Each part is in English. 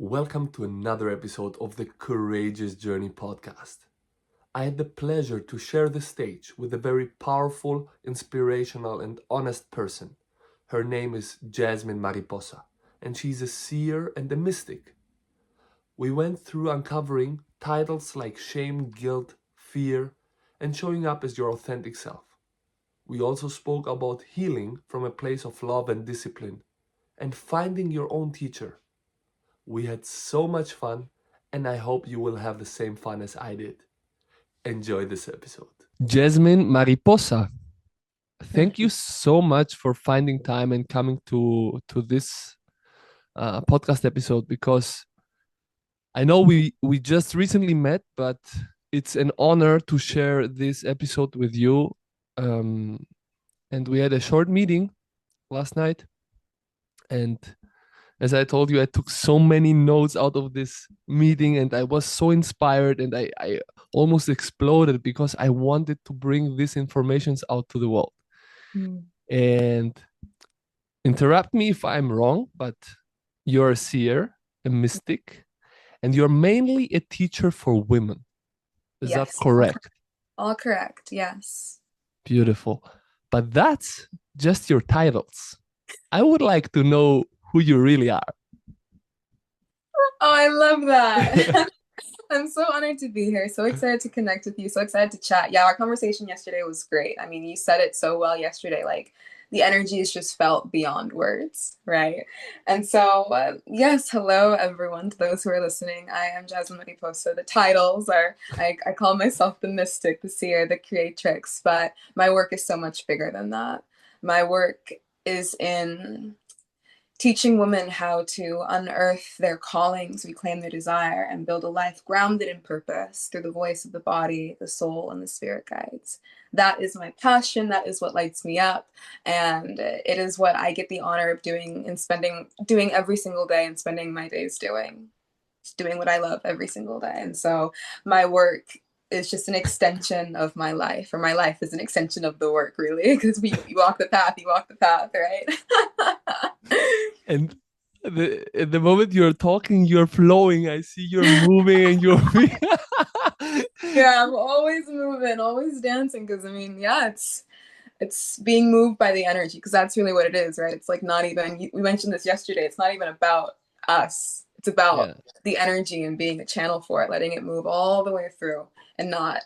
Welcome to another episode of the Courageous Journey podcast. I had the pleasure to share the stage with a very powerful, inspirational, and honest person. Her name is Jasmin Mariposa, and she's a seer and a mystic. We went through uncovering titles like shame, guilt, fear, and showing up as your authentic self. We also spoke about healing from a place of love and discipline, and finding your own teacher. We had so much fun, and I hope you will have the same fun as I did. Enjoy this episode. Jasmin Mariposa, thank you so much for finding time and coming to this podcast episode, because I know we just recently met, but it's an honor to share this episode with you. And we had a short meeting last night, and as I told you, I took so many notes out of this meeting, and I was so inspired, and I almost exploded because I wanted to bring these informations out to the world. And interrupt me if I'm wrong, but you're a seer, a mystic, and you're mainly a teacher for women. Is that correct? All correct, yes. Beautiful. But that's just your titles. I would like to know who you really are. Oh, I love that. I'm so honored to be here. So excited to connect with you. So excited to chat. Yeah, our conversation yesterday was great. I mean, you said it so well yesterday. Like, the energy is just felt beyond words, right? And so, yes, hello, everyone, to those who are listening. I am Jasmin Mariposa. The titles are, I call myself the mystic, the seer, the creatrix, but my work is so much bigger than that. My work is in teaching women how to unearth their callings, reclaim their desire, and build a life grounded in purpose through the voice of the body, the soul, and the spirit guides. That is my passion. That is what lights me up. And it is what I get the honor of doing and doing every single day and spending my days doing. Just doing what I love every single day. And so my work is just an extension of my life, or my life is an extension of the work, really, because you walk the path, right? And at the moment you're talking, you're flowing. I see you're moving and you're Yeah, I'm always moving, always dancing, because I mean, yeah, it's being moved by the energy, because that's really what it is, right? It's like not even, we mentioned this yesterday, it's not even about us. It's about the energy and being a channel for it, letting it move all the way through and not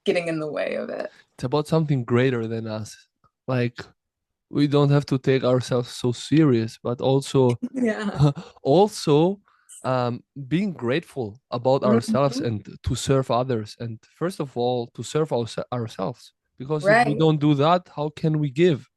getting in the way of it. It's about something greater than us. Like, we don't have to take ourselves so serious, but also also being grateful about ourselves and to serve others, and first of all to serve ourselves, because if we don't do that, how can we give?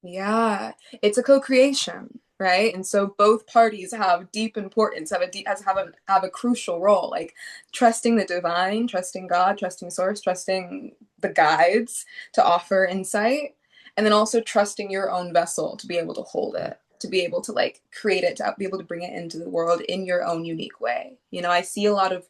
Yeah, it's a co-creation, right? And so both parties have deep importance, have a crucial role, like trusting the divine, trusting God, trusting source, trusting the guides to offer insight, and then also trusting your own vessel to be able to hold it, to be able to like create it, to be able to bring it into the world in your own unique way. You know, I see a lot of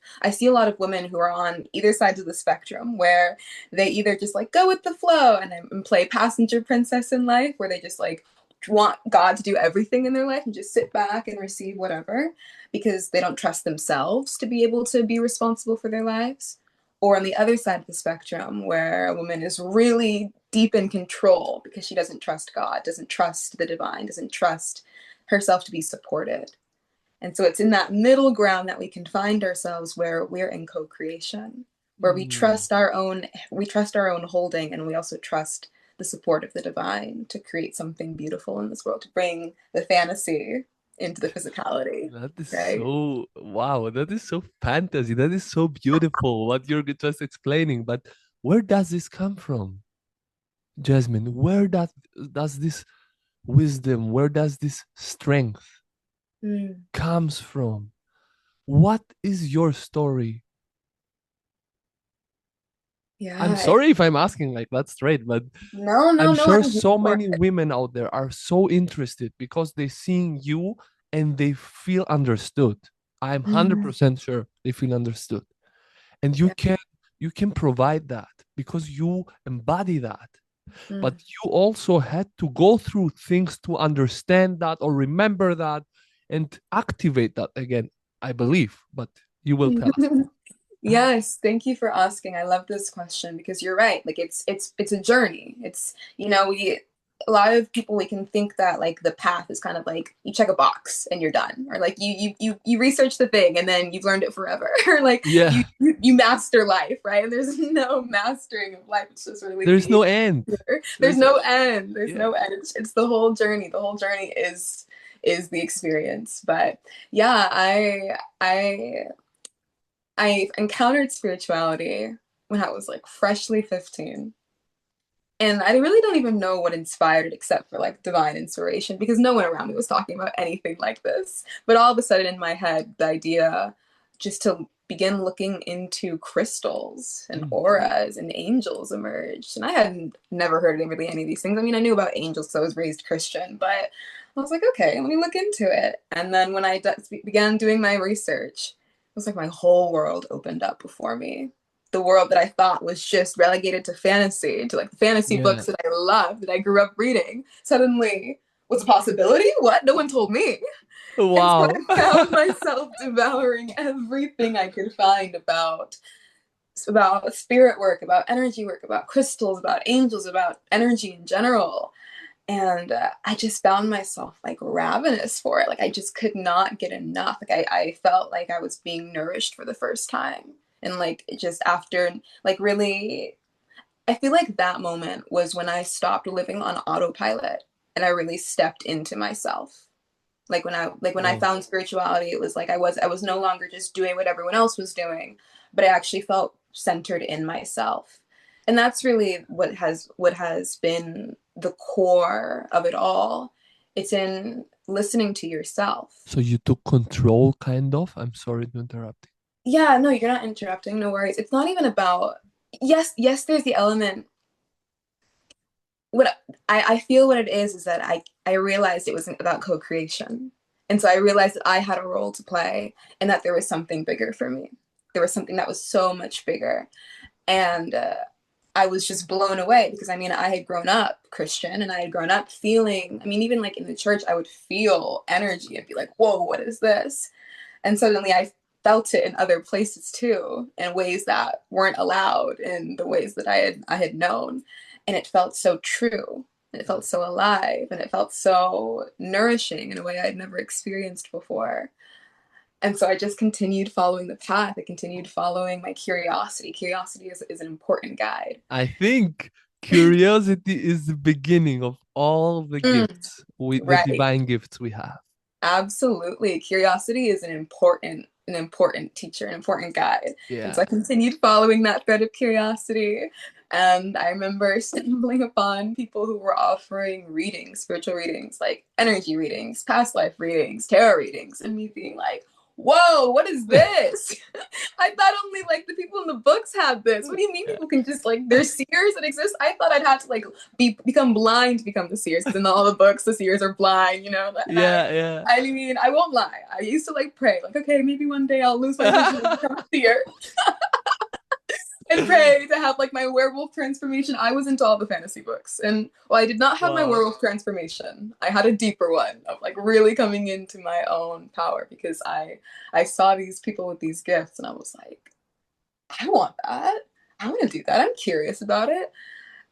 women who are on either sides of the spectrum, where they either just like go with the flow and play passenger princess in life, where they just like want God to do everything in their life and just sit back and receive whatever, because they don't trust themselves to be able to be responsible for their lives. Or on the other side of the spectrum, where a woman is really deep in control because she doesn't trust God, doesn't trust the divine, doesn't trust herself to be supported. And so it's in that middle ground that we can find ourselves, where we're in co-creation, where we trust our own holding, and we also trust the support of the divine to create something beautiful in this world, to bring the fantasy into the physicality. That is so wow. That is so fantasy. That is so beautiful what you're just explaining. But where does this come from, Jasmin? Where does this wisdom, where does this strength comes from? What is your story? Yeah, I'm sorry if I'm asking like that straight, but I'm sure so many women out there are so interested because they seeing you and they feel understood. I'm 100% sure they feel understood. And you can provide that because you embody that. But you also had to go through things to understand that or remember that and activate that again. I believe, but you will tell us. Yes, thank you for asking. I love this question because you're right. Like it's a journey. It's we a lot of people we can think that like the path is kind of like you check a box and you're done, or like you research the thing and then you've learned it forever, or like Yeah, you master life, right? And there's no mastering of life. It's just really there's being no end. here. There's There's no end. There's yeah. no end. It's the whole journey. The whole journey is the experience. But yeah, I encountered spirituality when I was like freshly 15. And I really don't even know what inspired it except for like divine inspiration because no one around me was talking about anything like this. But all of a sudden in my head, the idea just to begin looking into crystals and Mm. auras and angels emerged. And I had never heard of really any of these things. I mean, I knew about angels because I was raised Christian, but I was like, okay, let me look into it. And then when I began doing my research, it was like my whole world opened up before me. The world that I thought was just relegated to fantasy, to like fantasy Yeah. books that I loved, that I grew up reading, suddenly was a possibility? What? No one told me. And so Wow. I found myself devouring everything I could find about spirit work, about energy work, about crystals, about angels, about energy in general. And I just found myself like ravenous for it. Like I just could not get enough. Like I felt like I was being nourished for the first time. And like just after, like really, I feel like that moment was when I stopped living on autopilot and I really stepped into myself. Like when I Oh, found spirituality, it was like I was no longer just doing what everyone else was doing, but I actually felt centered in myself. And that's really what has been the core of it all. It's in listening to yourself. so you took control, kind of? I'm sorry to interrupt. Yeah, no, you're not interrupting. No worries. It's not even about yes, there's the element. What I feel what it is that I realized it wasn't about co-creation. And so I realized that I had a role to play and that there was something bigger for me. There was something that was so much bigger. And I was just blown away because I mean, I had grown up Christian and I had grown up feeling, I mean, even like in the church, I would feel energy and be like, whoa, what is this? And suddenly I felt it in other places too, in ways that weren't allowed in the ways that I had known. And it felt so true. And it felt so alive and it felt so nourishing in a way I'd never experienced before. And so I just continued following the path. I continued following my curiosity. Curiosity is an important guide. I think curiosity is the beginning of all the Mm, gifts, the right. divine gifts we have. Absolutely. Curiosity is an important teacher, an important guide. And so Yeah. I continued following that thread of curiosity. And I remember stumbling upon people who were offering readings, spiritual readings, like energy readings, past life readings, tarot readings, and me being like, whoa, what is this? I thought only like the people in the books had this. What do you mean Yeah. people can just like there's seers that exist? I thought I'd have to like become blind to become the seers because in all the books the seers are blind, you know. And Yeah, yeah. I mean, I won't lie. I used to like pray, like, okay, maybe one day I'll lose my vision and become a seer and pray to have like my werewolf transformation. I was into all the fantasy books. And while I did not have my Wow. werewolf transformation, I had a deeper one of like really coming into my own power because I saw these people with these gifts and I was like, I want that. I want to do that. I'm curious about it.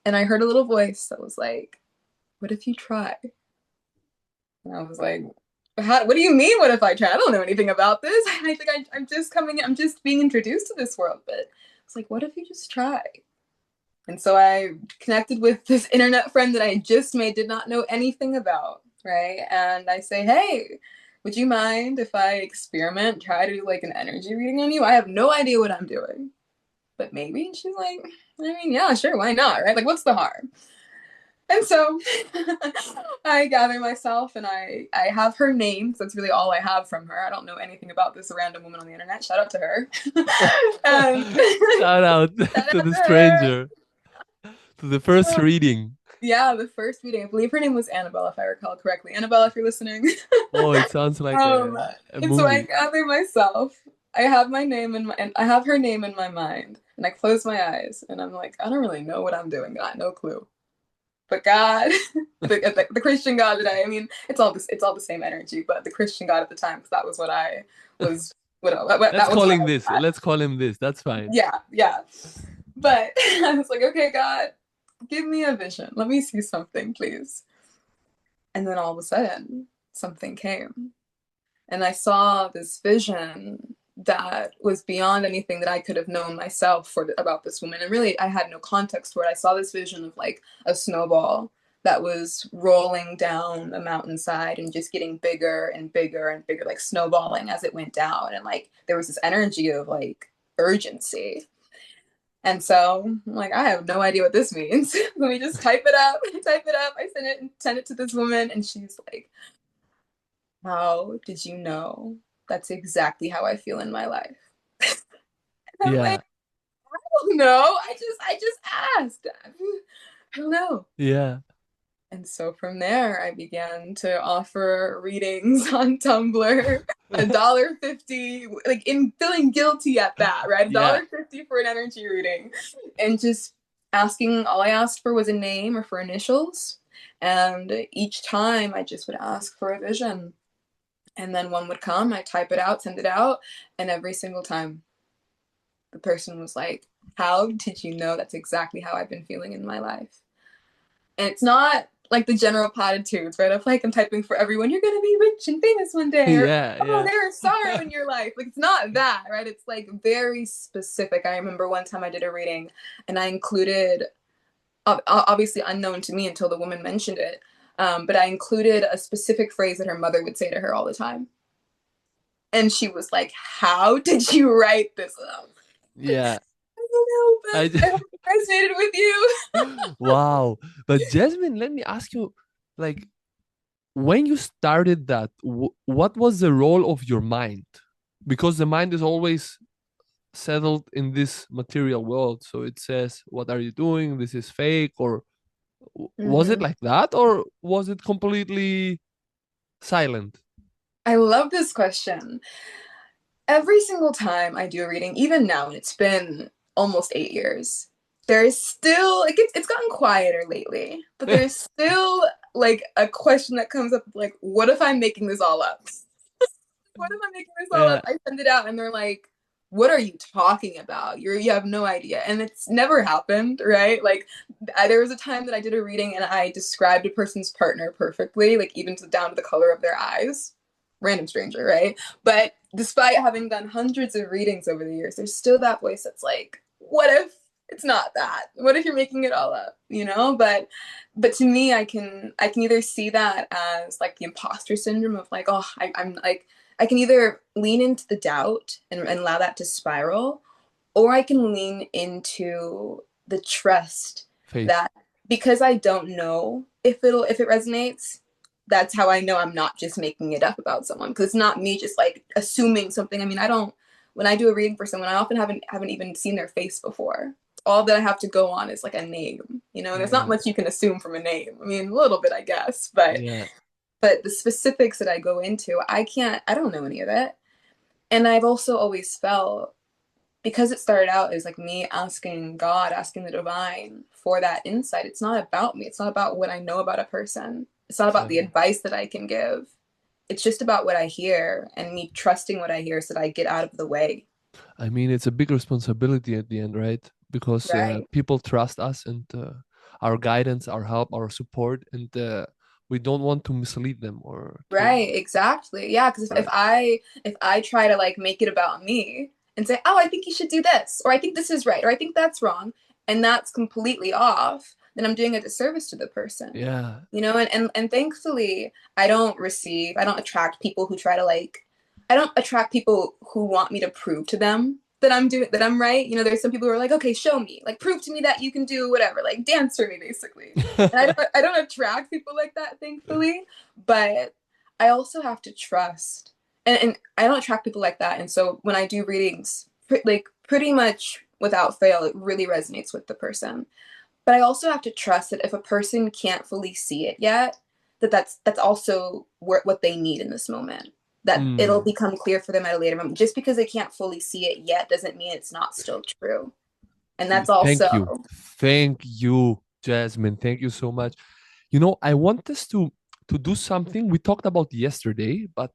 And I heard a little voice that was like, what if you try? And I was like, what do you mean? What if I try? I don't know anything about this. I think I'm just I'm just being introduced to this world. But it's like, what if you just try? And so I connected with this internet friend that I just made, did not know anything about, right? And I say, hey, would you mind if I experiment, try to do like an energy reading on you? I have no idea what I'm doing, but maybe. And she's like, I mean, yeah, sure, why not, right? Like, what's the harm? And so I gather myself and I have her name. So that's really all I have from her. I don't know anything about this random woman on the internet. Shout out to her. And Shout out shout to out the to her. stranger, to the first reading. Yeah, the first reading. I believe her name was Annabelle, if I recall correctly. Annabelle, if you're listening. Oh, it sounds like um, a and so I movie. gather myself. I have my name in my, and I have her name in my mind, and I close my eyes, and I'm like, I don't really know what I'm doing. Got no clue. But God, the Christian God that I mean, it's all the same energy, but the Christian God at the time, because that was what I was Let's that was where calling I was this. at. Let's call him this. That's fine. Yeah, yeah. But I was like, okay, God, give me a vision. Let me see something, please. And then all of a sudden, something came. And I saw this vision that was beyond anything that I could have known myself about this woman. And really, I had no context for it. I saw this vision of like a snowball that was rolling down a mountainside and just getting bigger and bigger and bigger, like snowballing as it went down. And like there was this energy of like urgency. And so I'm like, I have no idea what this means. Let me just type it up, type it up. I send it to this woman, and she's like, how did you know that's exactly how I feel in my life? I'm like, Yeah. I don't know. I just asked. I don't know. Yeah. And so from there, I began to offer readings on Tumblr, $1.50, like in feeling guilty at that, right? Yeah. $1.50 for an energy reading. And just asking, all I asked for was a name or for initials. And each time I just would ask for a vision. And then one would come, I type it out, send it out, and every single time the person was like, how did you know that's exactly how I've been feeling in my life? And it's not like the general platitudes, right? Of like, I'm typing for everyone, you're gonna be rich and famous one day, or Yeah. oh, Yeah. there's sorrow in your life. Like, it's not that, right? It's like very specific. I remember one time I did a reading and I included, obviously unknown to me until the woman mentioned it, but I included a specific phrase that her mother would say to her all the time. And she was like, how did you write this? Yeah. I don't know, I but I hope it resonated with you. wow. But Jasmine, let me ask you, like, when you started that, what was the role of your mind? Because the mind is always settled in this material world. So it says, what are you doing? This is fake. Or was it Mm-hmm. like that? Or was it completely silent? I love this question. Every single time I do a reading, even now, and it's been almost 8 years, there's still like it's gotten quieter lately, but there's still like a question that comes up like, what if I'm making this all up? What if I'm making this all up? Yeah. I send it out and they're like, what are you talking about? You have no idea. And it's never happened, right? Like there was a time that I did a reading and I described a person's partner perfectly, like even down to the color of their eyes. Random stranger, right? But despite having done hundreds of readings over the years, there's still that voice that's like, what if it's not that? What if you're making it all up? You know? But to me, I can either see that as like the imposter syndrome of like, oh, I'm like I can either lean into the doubt and allow that to spiral, or I can lean into the trust Faith. that because I don't know if it resonates, that's how I know I'm not just making it up about someone. Because it's not me just like assuming something. I mean, I don't when I do a reading for someone, I often haven't even seen their face before. All that I have to go on is like a name, you know, and there's not Yeah. much you can assume from a name. I mean, a little bit, I guess, Yeah. but the specifics that I go into, I don't know any of it. And I've also always felt because it started out as like me asking God, asking the divine for that insight. It's not about me. It's not about what I know about a person. It's not about the Exactly. advice that I can give. It's just about what I hear and me trusting what I hear so that I get out of the way. I mean, it's a big responsibility at the end, right? Because Right. people trust us and our guidance, our help, our support, and we don't want to mislead them or to. Right, exactly. Yeah, because Right. if I try to like make it about me and say, "Oh, I think you should do this," or "I think this is right," or "I think that's wrong," and that's completely off, then I'm doing a disservice to the person. Yeah. You know, and thankfully, I don't attract people who try to like I don't attract people who want me to prove to them that I'm right. You know, there's some people who are like, "Okay, show me. Like prove to me that you can do whatever. Like dance for me basically." And I don't attract people like that, thankfully, but I also have to trust and I don't attract people like that. And so when I do readings, like pretty much without fail, it really resonates with the person. But I also have to trust that if a person can't fully see it yet, that's also what they need in this moment. That it'll Mm. become clear for them at a later moment. Just because they can't fully see it yet doesn't mean it's not still true. And that's Thank you. also Thank you, Jasmine. Thank you so much. You know, I want us to do something we talked about yesterday, but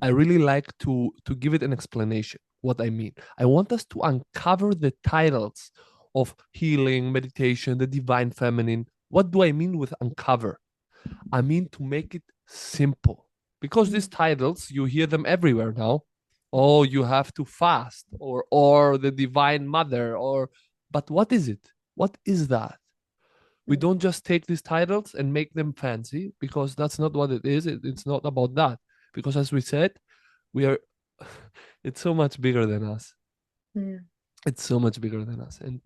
I really like to give it an explanation what I mean. I want us to uncover the titles of healing, meditation, the divine feminine. What do I mean with uncover? I mean to make it simple. Because these Mm. titles, you hear them everywhere now. Oh, you have to fast, or the divine mother, or but what is it? What is that? We Mm. don't just take these titles and make them fancy, because that's not what it is. It's not about that. Because as we said, we are it's so much bigger than us. Mm. It's so much bigger than us. And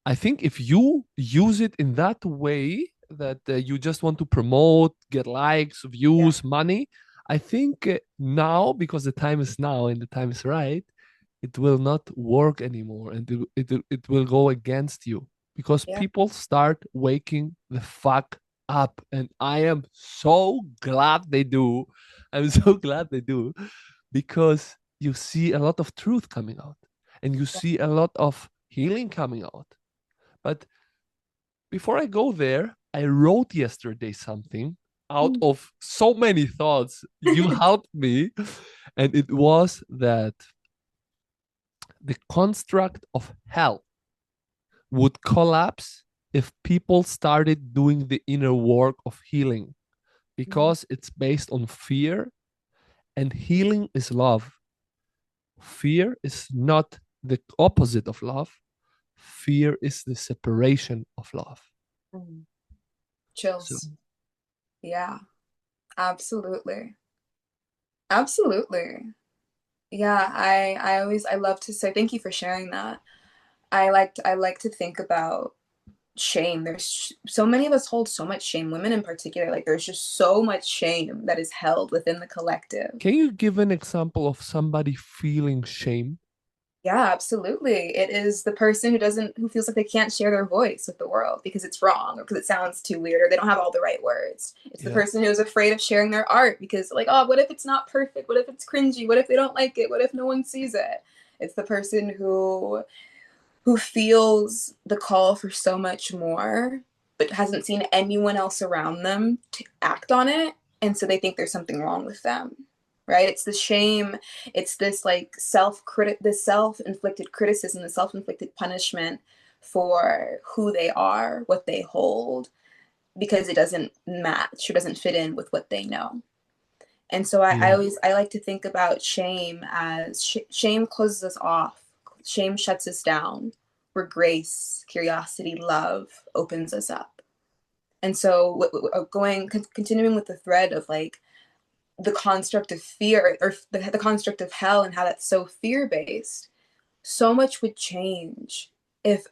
I think if you use it in that way, that you just want to promote, get likes, Yeah. views, money, I think now, because the time is now and the time is right, it will not work anymore, and it will go against you, because Yeah. people start waking the fuck up. And I am so glad they do. I'm so glad they do, because you see a lot of truth coming out, and you Yeah. see a lot of healing coming out. But before I go there, I wrote yesterday something out Mm. of so many thoughts. You helped me. And it was that the construct of hell would collapse if people started doing the inner work of healing, Mm. because it's based on fear, and healing is love. Fear is not the opposite of love. Fear is the separation of love. Mm. So Chills. Yeah, absolutely. Absolutely. Yeah, I love to say thank you for sharing that. I like to think about shame. There's so many of us hold so much shame, women in particular. Like there's just so much shame that is held within the collective. can you give an example of somebody feeling shame? Yeah, absolutely. It is the person who feels like they can't share their voice with the world because it's wrong or because it sounds too weird or they don't have all the right words. It's the Yeah. person who is afraid of sharing their art because like, oh, what if it's not perfect? What if it's cringy? What if they don't like it? What if no one sees it? It's the person who feels the call for so much more but hasn't seen anyone else around them to act on it, and so they think there's something wrong with them, right? It's the shame, it's this like this self-inflicted criticism, the self-inflicted punishment for who they are, what they hold, because it doesn't match or doesn't fit in with what they know. And so Yeah. I like to think about shame as shame closes us off, shame shuts us down, where grace, curiosity, love opens us up. And so continuing with the thread of like the construct of fear or the construct of hell and how that's so fear based, so much would change if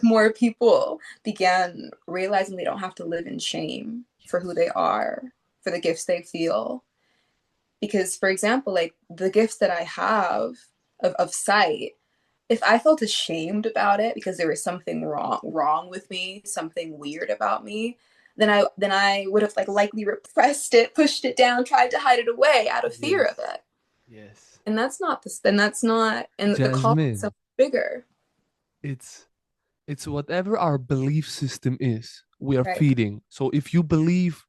more people began realizing they don't have to live in shame for who they are, for the gifts they feel. Because for example, like the gifts that I have of sight, if I felt ashamed about it because there was something wrong with me, something weird about me, then I would have like likely repressed it, pushed it down, tried to hide it away out of fear of Yes. it. Yes. And that's not this then that's not and the call is so Jasmine, bigger. it's it's whatever our belief system is, we are Right. feeding. So if you believe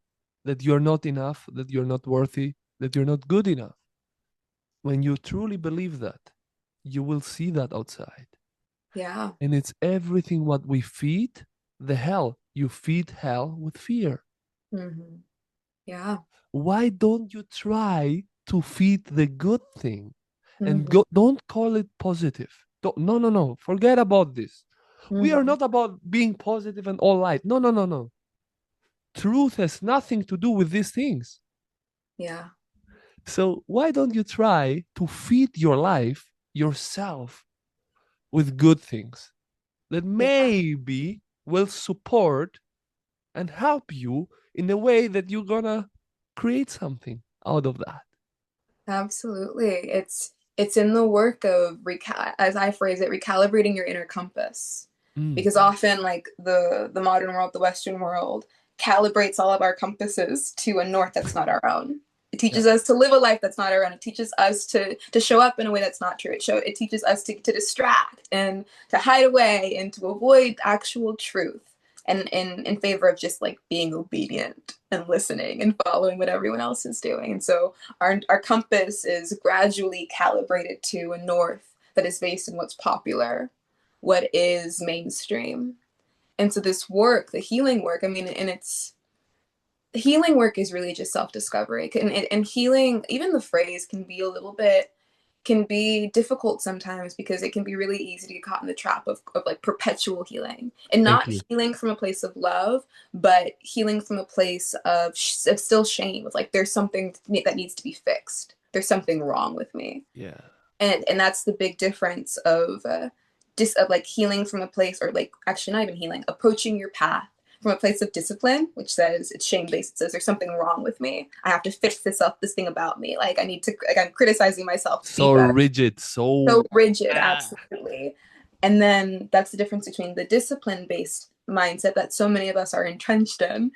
that you're not enough, that you're not worthy, that you're not good enough, when you truly believe that, you will see that outside. Yeah. And it's everything what we feed the hell. You feed hell with fear. Mm-hmm. Yeah. Why don't you try to feed the good thing, and Mm-hmm. don't call it positive? No, no, no. Forget about this. We are Mm-hmm. not about being positive and all light. No, no, no, no. Truth has nothing to do with these things. Yeah. So why don't you try to feed your life yourself with good things that Yeah. maybe will support and help you in a way that you're gonna create something out of that. Absolutely. It's in the work of as I phrase it, recalibrating your inner compass. Mm, Because often like the modern world, the Western world, calibrates all of our compasses to a north that's not our own. It yeah. teaches us to live a life that's not our own. It teaches us to show up in a way that's not true. It teaches us to distract and to hide away and to avoid actual truth. and in favor of just like being obedient and listening and following what everyone else is doing. And so our compass is gradually calibrated to a north that is based on what's popular, what is mainstream. And so this work, the healing work, I mean, and it's healing work is really just self-discovery. And healing, even the phrase can be a little bit, can be difficult sometimes because it can be really easy to get caught in the trap of like perpetual healing, and Thank not you. healing from a place of love, but healing from a place of still shame, of like there's something that needs to be fixed, there's something wrong with me. Yeah. And that's the big difference of of like healing from a place, or like actually not even healing, approaching your path from a place of discipline, which says it's shame based. It says there's something wrong with me. I have to fix this thing about me. Like I need to, like I'm criticizing myself to be So better. rigid, So so rigid, ah. absolutely. And then that's the difference between the discipline based mindset that so many of us are entrenched in,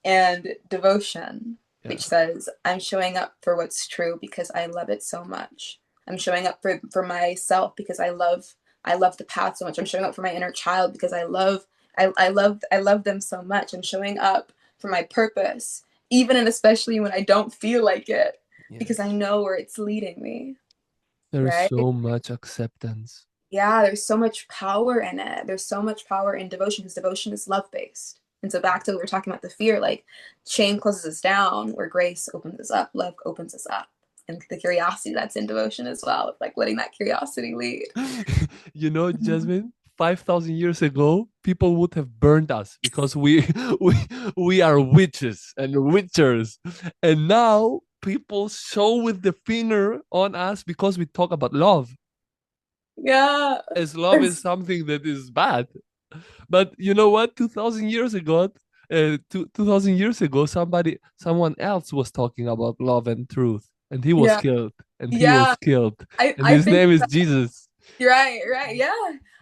and devotion, Yeah. which says I'm showing up for what's true because I love it so much. I'm showing up for myself because I love the path so much. I'm showing up for my inner child because I love them so much. I'm showing up for my purpose, even and especially when I don't feel like it, because I Yes. know where it's leading me, There's right? so much acceptance. Yeah, there's so much power in it. There's so much power in devotion because devotion is love based. And so back to what we were talking about, the fear, like shame closes us down, where grace opens us up, love opens us up. And the curiosity that's in devotion as well, like letting that curiosity lead. You know, Mhm. Jasmine, 5,000 years ago, people would have burned us because we we we are witches and witchers. And now people show with the finger on us because we talk about love. Yeah. As love is There's, something that is bad. But you know what? 2,000 years ago, 2,000 years ago, someone else was talking about love and truth, and he was yeah. killed, and he Yeah. was killed, and I his think name is Jesus. right, right. Yeah.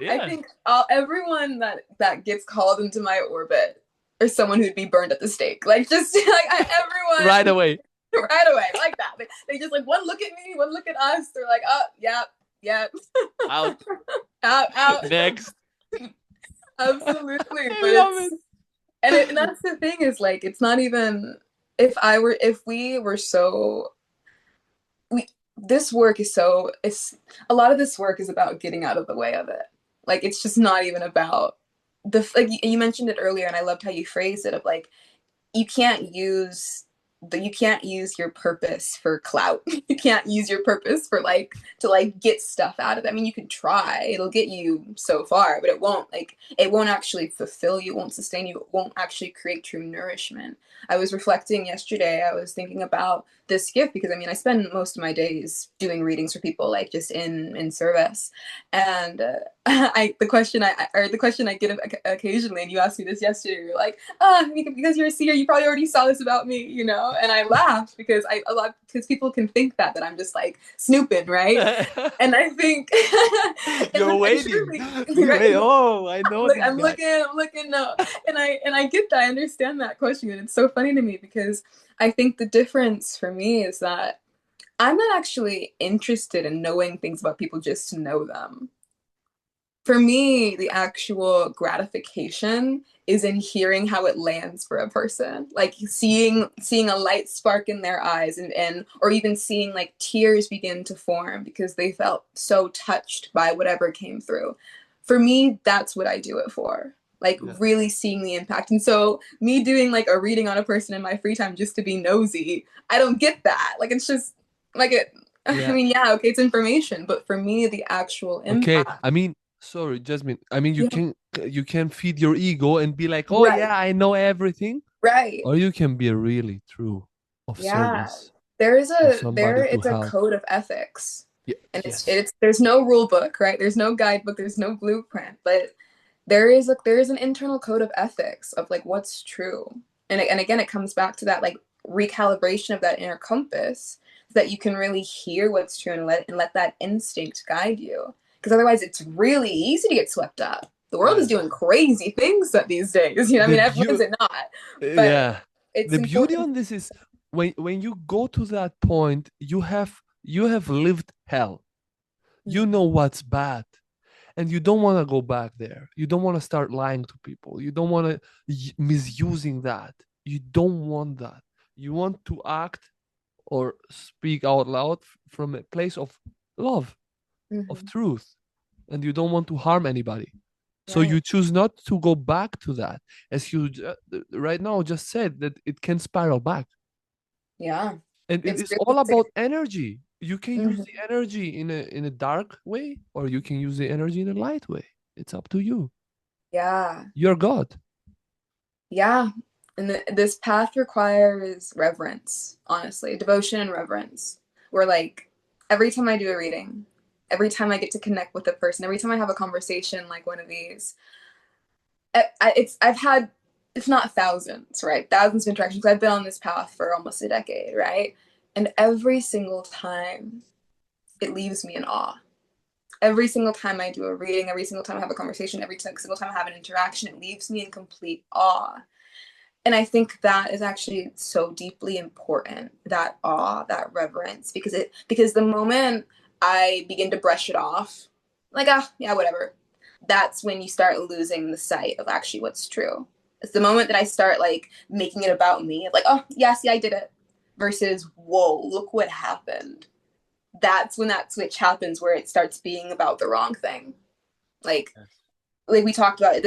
I Yeah. think everyone that gets called into my orbit or someone who'd be burned at the stake. Like just like Right everyone away. right away, like that. They just like one look at me, one look at us. They're like, oh, yep, yep, Out. out, out. Next. Absolutely. I But love it's it. and that's the thing is like it's not even if we were so we this work is so it's a lot of this work is about getting out of the way of it. Like it's just not even about the like you mentioned it earlier, and I loved how you phrased it of like you can't use you can't use your purpose for clout. You can't use your purpose for like to like get stuff out of it. I mean, you can try. It'll get you so far, but it won't actually fulfill you, it won't sustain you, it won't actually create true nourishment. I was reflecting yesterday, I was thinking about this gift because I mean, I spend most of my days doing readings for people like just in service. And I the question I get occasionally, and you asked me this yesterday, you're like, because you're a seer, you probably already saw this about me, you know? And I laughed because because people can think that I'm just like snooping, right? And I think, You're and waiting. truly, You right? wait. Oh, I know Look, this guy. I'm looking, no. And I get that, I understand that question. And it's so funny to me because I think the difference for me is that I'm not actually interested in knowing things about people just to know them. For me, the actual gratification is in hearing how it lands for a person, like seeing a light spark in their eyes, and or even seeing like tears begin to form because they felt so touched by whatever came through. For me, that's what I do it for, like Yeah. really seeing the impact. And so me doing like a reading on a person in my free time just to be nosy, I don't get that. Like it's just like it I Yeah. mean, yeah, okay, it's information, but for me the actual Okay. impact. I mean, sorry, Jasmine. I mean, Yeah. you can feed your ego and be like, oh Right. yeah, I know everything, Right. or you can be really true of Yeah. service of somebody There to is a help. code of ethics. Yeah. And Yes. it's there's no rule book, right? There's no guidebook, there's no blueprint, but there is an internal code of ethics of like what's true. And again it comes back to that like recalibration of that inner compass so that you can really hear what's true and let that instinct guide you. Because otherwise it's really easy to get swept up. The world is Yeah. doing crazy things these days. You know, I The mean when is beauty. it not? But Yeah. it's The beauty important. on this is when you go to that point, you have lived hell. You know what's bad. and you don't want to go back there. You don't want to start lying to people. You don't want to misusing that. You don't want that. You want to act or speak out loud from a place of love, of Mm-hmm. truth, and you don't want to harm anybody. So Right. you choose not to go back to that, as you right now just said that it can spiral back. Yeah. And it It's is really all safe. about energy. You can use Mm-hmm. the energy in a dark way, or you can use the energy in a light way. It's up to you. Yeah. You're God. Yeah. And this path requires reverence, honestly, devotion and reverence. Where like every time I do a reading, every time I get to connect with a person, every time I have a conversation like one of these, I've had, if not thousands, right? Thousands of interactions. I've been on this path for almost a decade, right? And every single time it leaves me in awe. Every single time I do a reading, every single time I have a conversation, every single time I have an interaction, it leaves me in complete awe. And I think that is actually so deeply important, that awe, that reverence, because the moment I begin to brush it off, like yeah, whatever, that's when you start losing the sight of actually what's true. It's the moment that I start like making it about me, like, oh yes, yeah, I did it, versus whoa, look what happened. That's when that switch happens where it starts being about the wrong thing. Like Yes. like we talked about,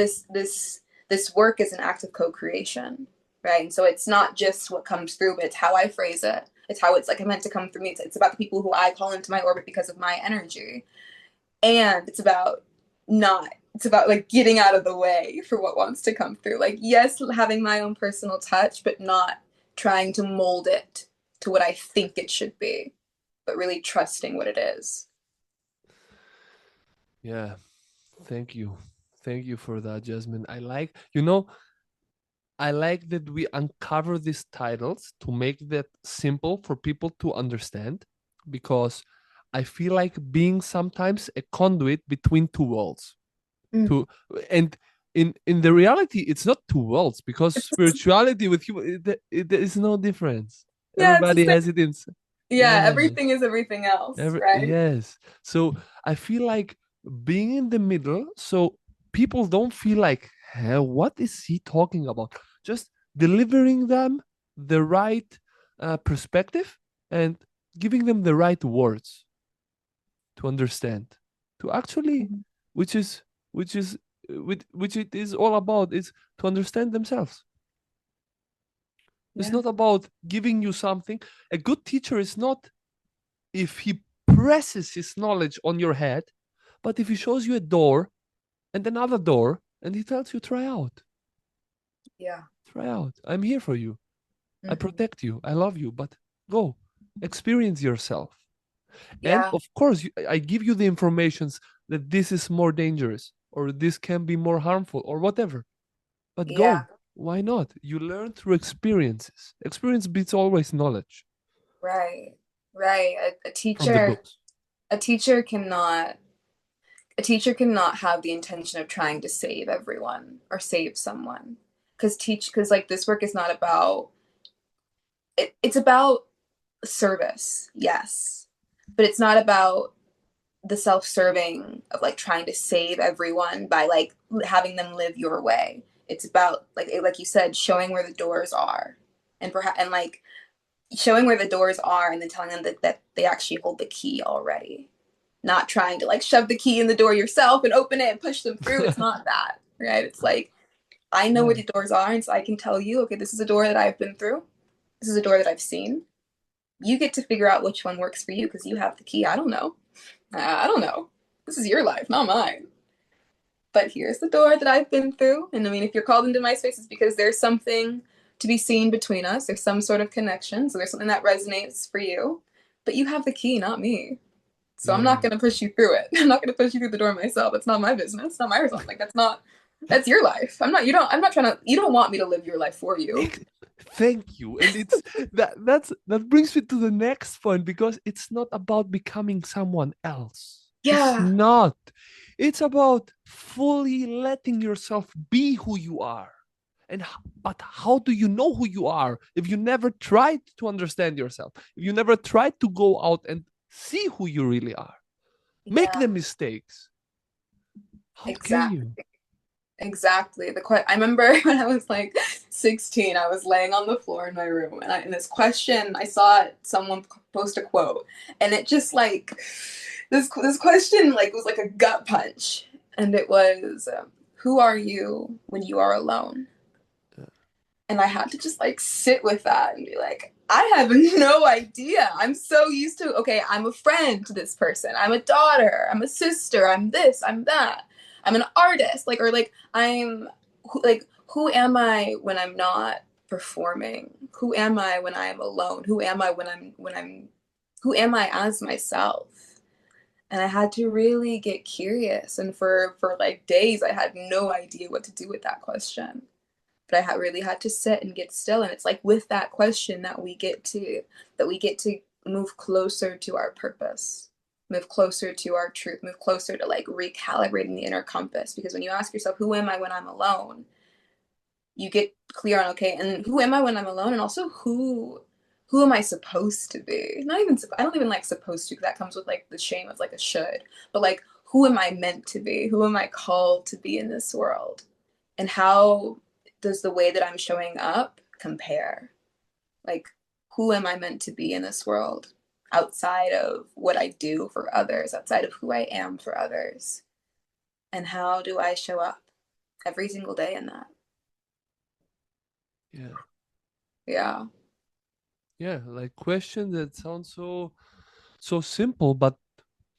this work is an act of co-creation, right? And so it's not just what comes through, but it's how I phrase it. It's how it's like meant to come through me. It's about the people who I call into my orbit because of my energy, and it's about like getting out of the way for what wants to come through. Like yes, having my own personal touch, but not trying to mold it to what I think it should be, but really trusting what it is. Yeah. Thank you. Thank you for that, Jasmine. I like that we uncover these titles to make that simple for people to understand, because I feel like being sometimes a conduit between two worlds. Mm. To and in the reality, it's not two worlds, because It's, spirituality with human, there is no difference. yeah, it's the Everybody same. has it in. Yeah, Yes. everything is everything else, right? Yes. So I feel like being in the middle, so people don't feel like, hey, what is he talking about? Just delivering them the right perspective and giving them the right words to understand, to actually, Mhm. which is, which it is all about, is to understand themselves. It's Yeah. not about giving you something. A good teacher is not if he presses his knowledge on your head, but if he shows you a door and another door and he tells you, try out, Yeah. try out. I'm here for you. I Hmm. protect you. I love you, but go experience yourself. And Yeah. of course, I give you the informations that this is more dangerous or this can be more harmful or whatever. But Yeah. go. Why not? You learn through experiences. Experience beats always knowledge Right. Right. from the books. A teacher cannot, a teacher cannot have the intention of trying to save everyone or save someone. Because like this work is not about it's about service, yes. But it's not about the self-serving of like trying to save everyone by like having them live your way. It's about like you said, showing where the doors are, and perhaps and like showing where the doors are, and then telling them that they actually hold the key already. Not trying to like shove the key in the door yourself and open it and push them through. It's not that, right? It's like I know where Yeah. the doors are, and so I can tell you, okay, this is a door that I've been through. This is a door that I've seen. You get to figure out which one works for you because you have the key. I don't know. I don't know. This is your life, not mine. But here's the door that I've been through. And I mean, if you're called into my space, it's because there's something to be seen between us. There's some sort of connection. So there's something that resonates for you. But you have the key, not me. So I'm not Yeah. going to push you through it. I'm not going to push you through the door myself. It's not my business. It's not my responsibility. Like, that's your life. I'm not trying to, you don't want me to live your life for you. Ex- Thank you. And it's that brings me to the next point, because it's not about becoming someone else. It's Yeah. not. It's about fully letting yourself be who you are. But how do you know who you are if you never tried to understand yourself? If you never tried to go out and see who you really are? Make Yeah. the mistakes. How can Exactly. you? Exactly. I remember when I was like 16, I was laying on the floor in my room, and in this question, I saw someone post a quote, and it just like this question like was like a gut punch, and it was, "Who are you when you are alone?" Yeah. And I had to just like sit with that and be like, I have no idea. I'm so used to, okay, I'm a friend to this person. I'm a daughter. I'm a sister. I'm this. I'm that. I'm an artist. Like, or like, who am I when I'm not performing? Who am I when I am alone? Who am I who am I as myself? And I had to really get curious. And for like days, I had no idea what to do with that question, but I really had to sit and get still. And it's like with that question that we get to move closer to our purpose, move closer to our truth, move closer to like recalibrating the inner compass. Because when you ask yourself, who am I when I'm alone? You get clear on, okay, and who am I when I'm alone, and also who am I supposed to be? Not even I don't even like supposed to, because that comes with like the shame of like a should, but like who am I meant to be? Who am I called to be in this world? And how does the way that I'm showing up compare? Like, who am I meant to be in this world outside of what I do for others, outside of who I am for others? And how do I show up every single day in that? Yeah. Yeah. Yeah. Like question that sounds so simple, but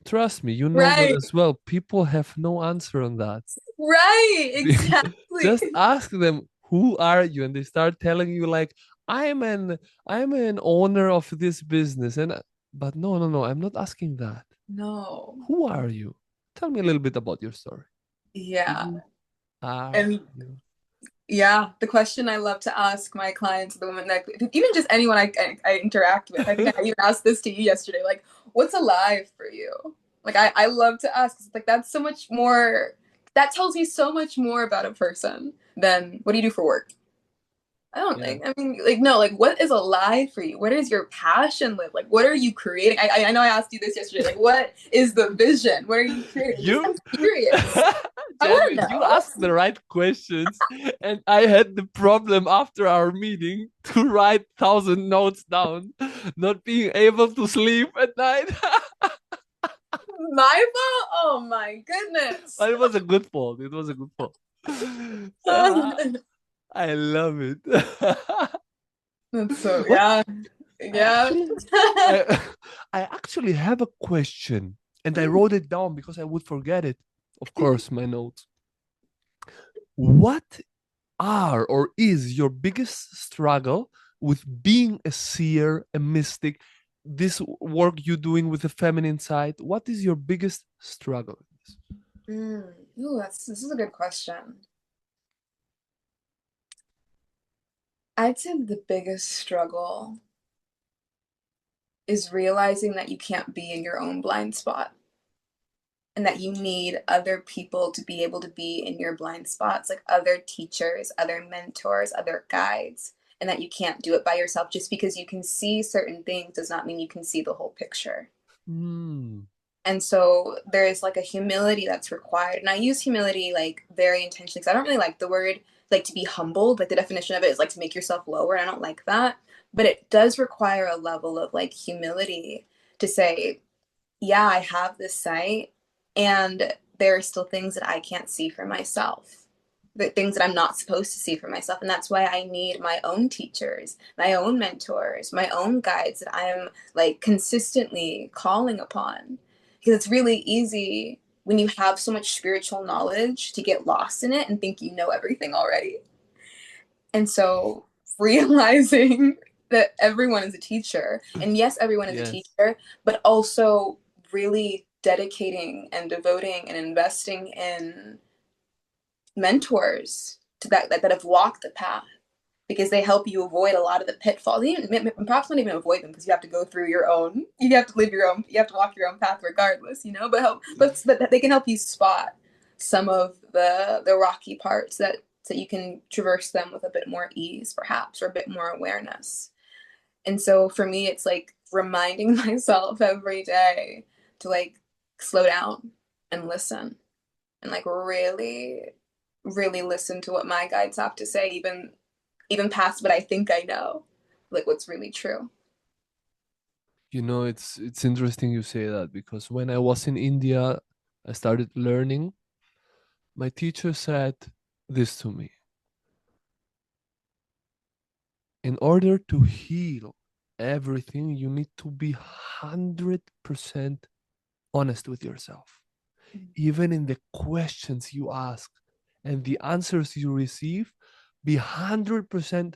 trust me, you know that Right. as well. People have no answer on that. Right. Exactly. Just ask them, who are you? And they start telling you like, I'm an I'm an owner of this business. But no, no, no, I'm not asking that. No. Who are you? Tell me a little bit about your story. Yeah. Who are And you? yeah, the question I love to ask my clients, the women that, even just anyone I interact with, I think I even asked this to you yesterday, like, what's alive for you? Like, I love to ask, 'cause, like, that's so much more, that tells me so much more about a person than what do you do for work? I don't Yeah. think. I mean, like, no, like, what is alive for you? Where does your passion live? Like, what are you creating? I know I asked you this yesterday. Like, what is the vision? What are you creating? Just, I'm You, curious. I want Jasmine, to you know. asked the right questions, and I had the problem after our meeting to write 1,000 notes down, not being able to sleep at night. My fault? Oh my goodness. But it was a good fault. It was a good fault. Ah, I love it. That's so, What yeah. I Yeah. actually, I, I actually have a question, and I wrote it down because I would forget it. Of course, my notes. What are or is your biggest struggle with being a seer, a mystic, this work you're doing with the feminine side? What is your biggest struggle? Mm. Ooh, this is a good question. I'd say the biggest struggle is realizing that you can't be in your own blind spot, and that you need other people to be able to be in your blind spots, like other teachers, other mentors, other guides, and that you can't do it by yourself. Just because you can see certain things does not mean you can see the whole picture. Hmm. And so there is like a humility that's required. And I use humility like very intentionally, because I don't really like the word like to be humbled. Like the definition of it is like to make yourself lower. And I don't like that. But it does require a level of like humility to say, yeah, I have this sight, and there are still things that I can't see for myself, the things that I'm not supposed to see for myself. And that's why I need my own teachers, my own mentors, my own guides that I'm like consistently calling upon. Because it's really easy when you have so much spiritual knowledge to get lost in it and think you know everything already. And so realizing that everyone is a teacher, and yes, everyone is a Yes. teacher, but also really dedicating and devoting and investing in mentors that have walked the path, because they help you avoid a lot of the pitfalls. Even, perhaps not even avoid them, because you have to go through your own. You have to live your own. You have to walk your own path regardless. You know, but they can help you spot some of the rocky parts that you can traverse them with a bit more ease, perhaps, or a bit more awareness. And so for me, it's like reminding myself every day to like slow down and and like really, really listen to what my guides have to say, even past what I think I know, like what's really true. It's interesting you say that, because when I was in India, I started learning. My teacher said this to me: in order to heal everything, you need to be 100% honest with yourself. Even in the questions you ask and the answers you receive, be 100%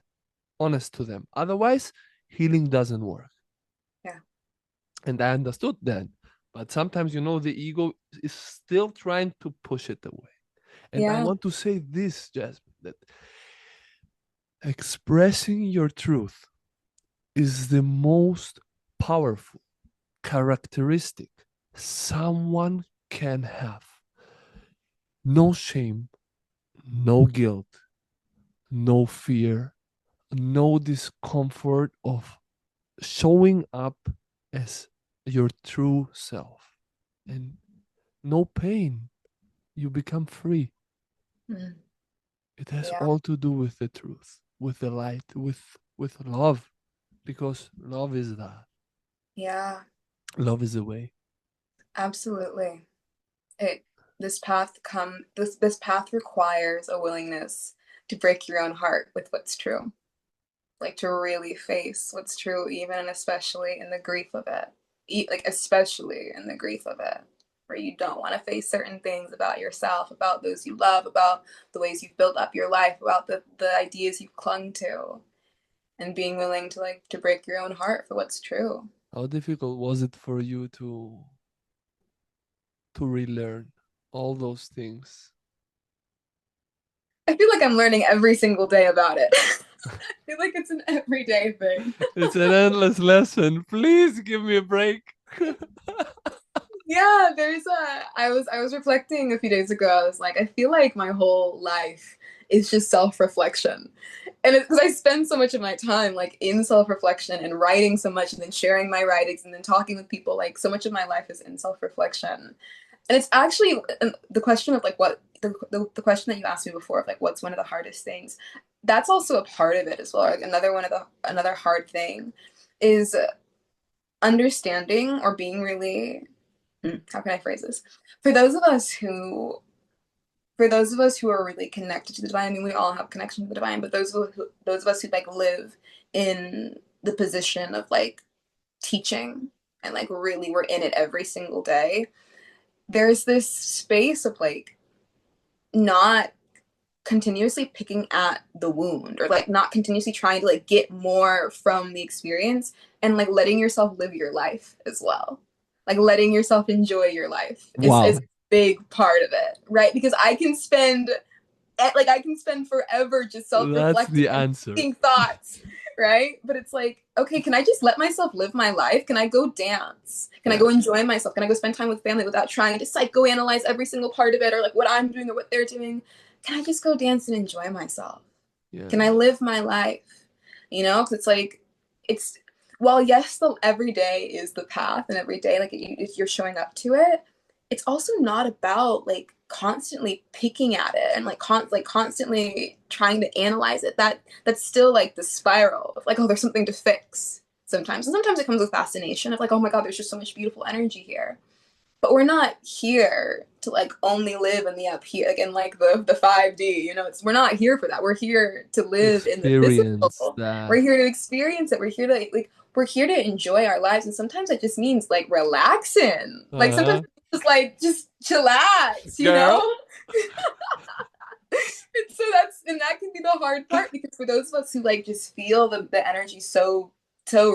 honest to them. Otherwise, healing doesn't work. Yeah. And I understood then. But sometimes, the ego is still trying to push it away. And I Yeah. want to say this, Jasmine, that expressing your truth is the most powerful characteristic someone can have. No shame, no guilt, no fear, no discomfort of showing up as your true self, and no pain. You become free. Mm. It has Yeah. all to do with the truth, with the light, with love, because love is that. Yeah. Love is the way. Absolutely. It this path requires a willingness to break your own heart with what's true. Like to really face what's true, even and especially in the grief of it. Like especially in the grief of it, where you don't want to face certain things about yourself, about those you love, about the ways you've built up your life, about the ideas you've clung to, and being willing to like to break your own heart for what's true. How difficult was it for you to relearn all those things? I feel like I'm learning every single day about it. I feel like it's an everyday thing. It's an endless lesson. Please give me a break. Yeah, I was reflecting a few days ago. I was like, I feel like my whole life is just self-reflection. And it's because I spend so much of my time like in self-reflection and writing so much and then sharing my writings and then talking with people. Like so much of my life is in self-reflection. And it's actually the question of like what the question that you asked me before of like what's one of the hardest things. That's also a part of it as well. Like another hard thing is understanding or being really how can I phrase this? For those of us who for those of us who are really connected to the divine, I mean we all have connection to the divine, but those of us who like live in the position of like teaching and like really we're in it every single day, there's this space of like not continuously picking at the wound or like not continuously trying to like get more from the experience and like letting yourself live your life as well, like letting yourself enjoy your life is a Wow, big part of it, right? Because I can spend forever just that's self-reflecting the and answer. thinking thoughts, right? But it's like, okay, can I just let myself live my life? Can I go dance? Can I Yeah, go enjoy myself? Can I go spend time with family without trying to psychoanalyze every single part of it or like what I'm doing or what they're doing? Can I just go dance and enjoy myself? yeah. Can I live my life? You know, because it's like, it's, well, yes, the every day is the path, and every day, like if you're showing up to it, it's also not about like constantly picking at it and like constantly trying to analyze it. That's still like the spiral of like, oh, there's something to fix sometimes. And sometimes it comes with fascination of like, oh my God, there's just so much beautiful energy here. But we're not here to like only live in the up here, like in like the 5D, you know, we're not here for that. We're here to live in the Experience physical. that. We're here to experience it. We're here to enjoy our lives. And sometimes it just means like relaxing. Like sometimes Uh-huh. it's just like just chillax, you know? Girl. And and that can be the hard part because for those of us who like just feel the energy so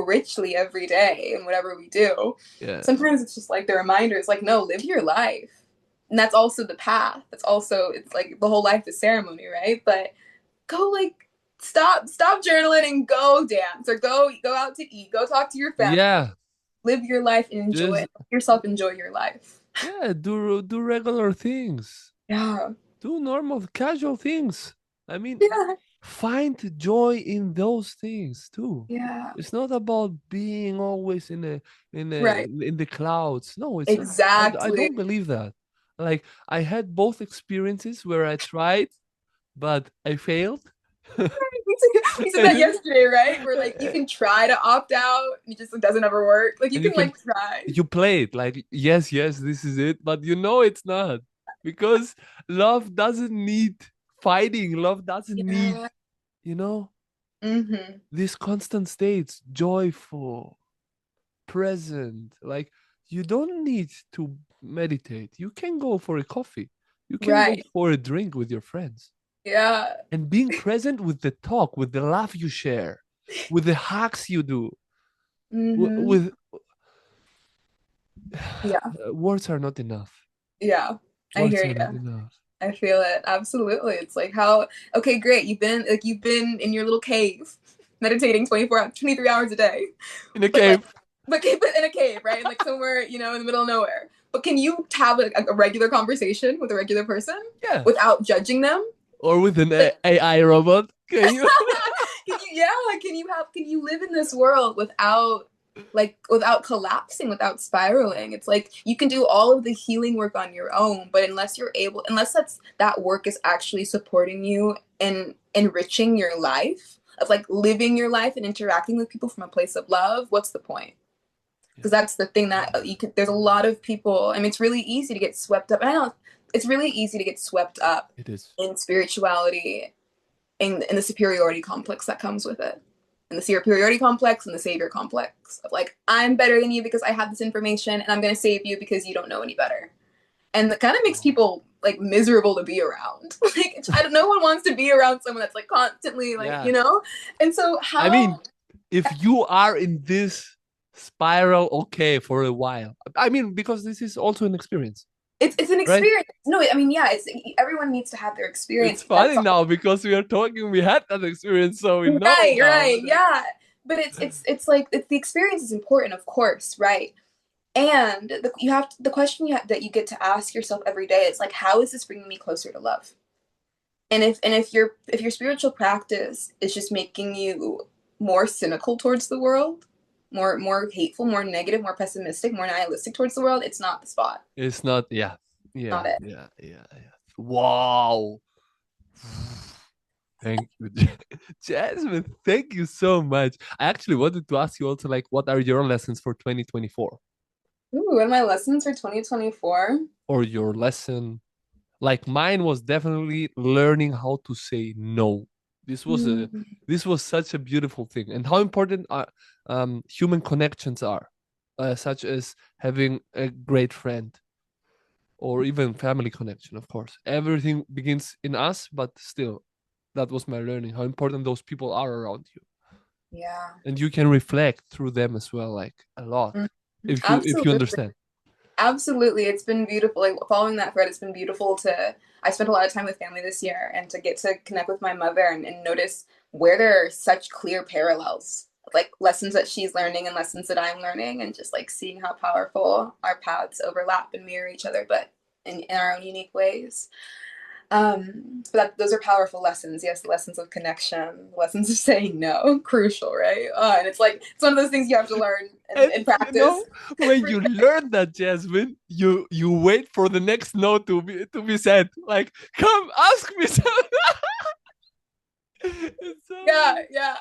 richly every day and whatever we do, Yeah. sometimes it's just like the reminder is like, no, live your life. And that's also the path. It's like the whole life is ceremony, right? But go like stop journaling and go dance or go out to eat, go talk to your family, Yeah. live your life and enjoy Just it. Let yourself enjoy your life. yeah, do regular things. Yeah. Do normal casual things. I mean, Yeah. find joy in those things too. Yeah. It's not about being always in Right. the clouds. No, it's I Exactly. don't believe that. Like I had both experiences where I tried, but I failed. You said that And yesterday, right? Where like you can try to opt out, it just doesn't ever work. Like you you can can like try. you play it like yes, yes, this is it, but you know it's not because love doesn't need fighting. Love doesn't need, Yeah. you know, Mm-hmm. these constant states, joyful, present. Like you don't need to meditate. You can go for a coffee. You can go Right. for a drink with your friends. Yeah. And being present with the talk, with the laugh you share, with the hugs you do, Mm-hmm. with Yeah. words are not enough. Yeah. I Words hear are not you. enough. I feel it. Absolutely. It's like how, okay, great. You've been in your little cave meditating 23 hours a day. In a But like, cave. but in a cave, right? And like somewhere, in the middle of nowhere. But can you have a regular conversation with a regular person Yeah. without judging them? Or with an Like, AI robot. Can you? can you live in this world without collapsing, without spiraling? It's like you can do all of the healing work on your own, but unless that work is actually supporting you and enriching your life of like living your life and interacting with people from a place of love, what's the point? Yeah, Because that's the thing that there's a lot of people. I mean, it's really easy to get swept up. I know it's really easy to get swept up it is. in spirituality, in the superiority complex that comes with it, and the superiority complex and the savior complex of like, I'm better than you because I have this information and I'm going to save you because you don't know any better. And that kind of makes people like miserable to be around. Like, no one wants to be around someone that's like constantly like, Yeah. and so I mean, how if you are in this spiral, okay, for a while. I mean, because this is also an experience, it's an right? experience. No, I mean, yeah, it's everyone needs to have their It's experience, but funny that's now because we are talking, we had that experience, so we know right, now. right, yeah. But it's like the experience is important, of course, right? And the question that you get to ask yourself every day is like, how is this bringing me closer to love? And if your spiritual practice is just making you more cynical towards the world, more hateful, more negative, more pessimistic, more nihilistic towards the world, it's not the spot. It's not, yeah, Not yeah, it. yeah, yeah, yeah. Wow. Thank you, Jasmine. Thank you so much. I actually wanted to ask you also, like, what are your lessons for 2024? Ooh, what are my lessons for 2024? Or your lesson? Like mine was definitely learning how to say no. This was a Mm, this was such a beautiful thing, and how important human connections are, such as having a great friend or even family connection. Of course, everything begins in us, but still, that was my learning. How important those people are around you, yeah. and you can reflect through them as well, like a lot, Mm, if you absolutely. understand. Absolutely. It's been beautiful. Like following that thread, it's been beautiful I spent a lot of time with family this year and to get to connect with my mother and notice where there are such clear parallels, like lessons that she's learning and lessons that I'm learning, and just like seeing how powerful our paths overlap and mirror each other, but in our own unique ways. Those are powerful lessons. Yes, lessons of connection, lessons of saying no, crucial, right? And it's one of those things you have to learn And and practice. when you learn that, Jasmine, you wait for the next no to be said. Like, come ask me something. It's Yeah, so yeah.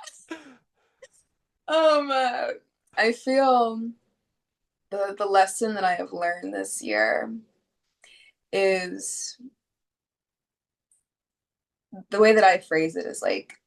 Um, uh, I feel the lesson that I have learned this year is the way that I phrase it is like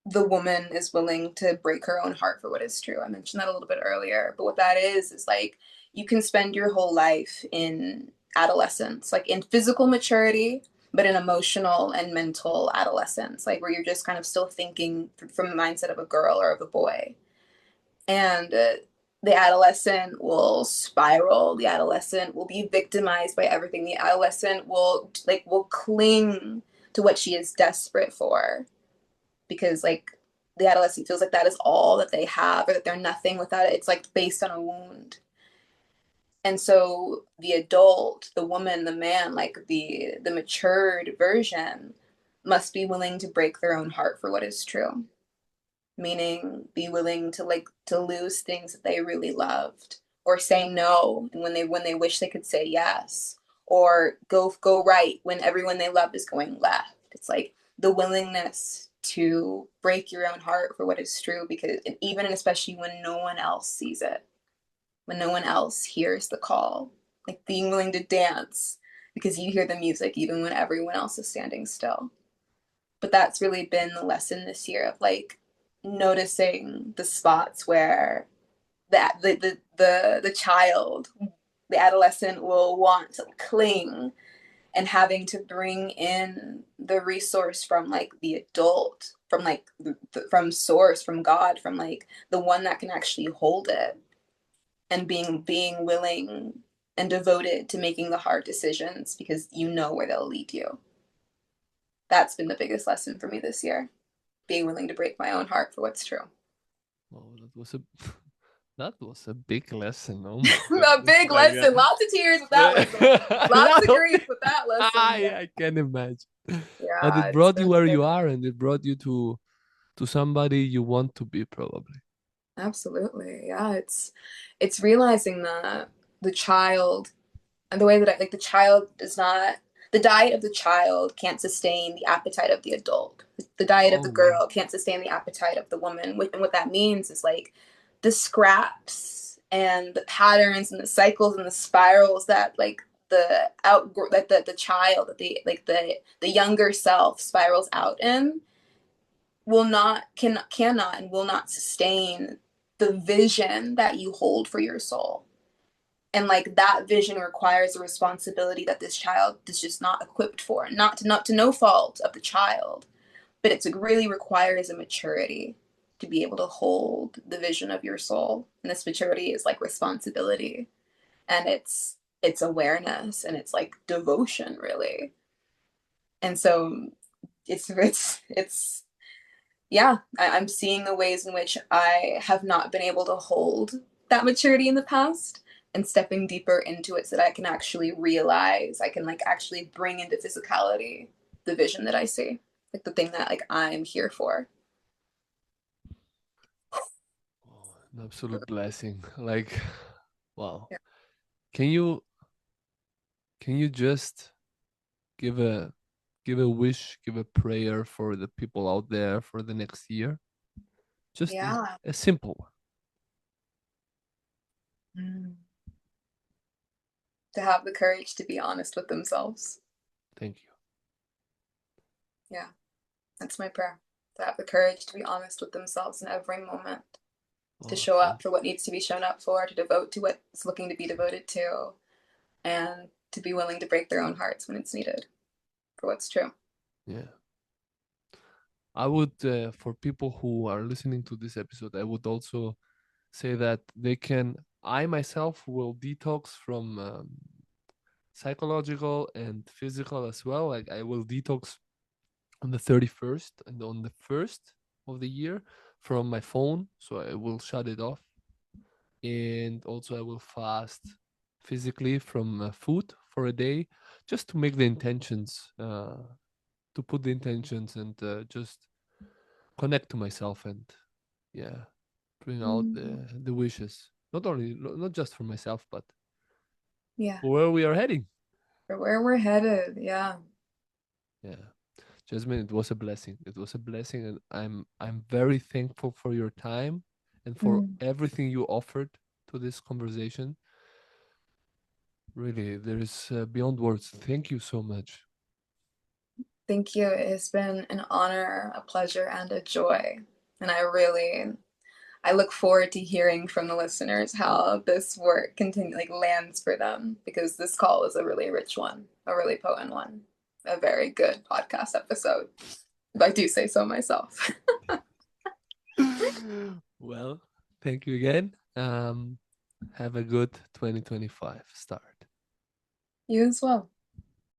the woman is willing to break her own heart for what is true. I mentioned that a little bit earlier, but what that is like you can spend your whole life in adolescence, like in physical maturity, but in emotional and mental adolescence, like where you're just kind of still thinking from the mindset of a girl or of a boy. And the adolescent will spiral. The adolescent will be victimized by everything. The adolescent will cling to what she is desperate for, because like the adolescent feels like that is all that they have, or that they're nothing without it. It's like based on a wound. And so the adult, the woman, the man, like the matured version must be willing to break their own heart for what is true, meaning be willing to lose things that they really loved, or say no and when they wish they could say yes, or go right when everyone they love is going left. It's like the willingness to break your own heart for what is true, because even and especially when no one else sees it, when no one else hears the call, like being willing to dance because you hear the music even when everyone else is standing still. But that's really been the lesson this year of like noticing the spots where the child, the adolescent will want to cling, and having to bring in the resource from like the adult, from like from source, from God, from like the one that can actually hold it, and being willing and devoted to making the hard decisions because you know where they'll lead you. That's been the biggest lesson for me this year, being willing to break my own heart for what's true. Oh, that was a that was a big lesson. Oh my A goodness! big Like, lesson, lots of tears with that lesson, a lots lot of of grief with that lesson. Yeah, I can imagine. But yeah, it it's brought you been where you big. are, and it brought you to somebody you want to be, probably. Absolutely, yeah. It's realizing that the child, and the way that the child does not, the diet of the child can't sustain the appetite of the adult. The diet of Oh the wow! girl can't sustain the appetite of the woman. And what that means is like the scraps and the patterns and the cycles and the spirals that like the outgrow that the child, that the younger self spirals out in, will not cannot and will not sustain the vision that you hold for your soul. And like that vision requires a responsibility that this child is just not equipped for, not to no fault of the child, but it really requires a maturity to be able to hold the vision of your soul. And this maturity is like responsibility, and it's awareness, and it's like devotion, really. And so it's yeah, I'm seeing the ways in which I have not been able to hold that maturity in the past, and stepping deeper into it so that I can actually realize, I can like actually bring into physicality the vision that I see, like the thing that like I'm here for. Oh, an absolute blessing. Like, wow. Yeah. Can you just give a wish, give a prayer for the people out there for the next year? Just Yeah. a simple one. Mm. To have the courage to be honest with themselves. Thank you. Yeah, that's my prayer. To have the courage to be honest with themselves in every moment, to Oh, show up thank for what needs to be shown up for, to devote to what's looking to be devoted to, and to be willing to break their own hearts when it's needed for what's true. you. Yeah. I would, for people who are listening to this episode, I would also say that they can. I myself will detox from psychological and physical as well. Like I will detox on the 31st and on the 1st of the year from my phone, so I will shut it off. And also, I will fast physically from food for a day, just to make the intentions, to put the intentions, and just connect to myself, and yeah, bring out Mm. the wishes, not just for myself, but Yeah, for where we are heading. for where we're headed. Yeah. Yeah, Jasmine, it was a blessing. It was a blessing, and I'm very thankful for your time and for Mm. everything you offered to this conversation. Really, there is beyond words. Thank you so much. Thank you. It's been an honor, a pleasure, and a joy. And I look forward to hearing from the listeners how this work lands for them, because this call is a really rich one, a really potent one, a very good podcast episode, if I do say so myself. Well, thank you again. Have a good 2025 start. You as well.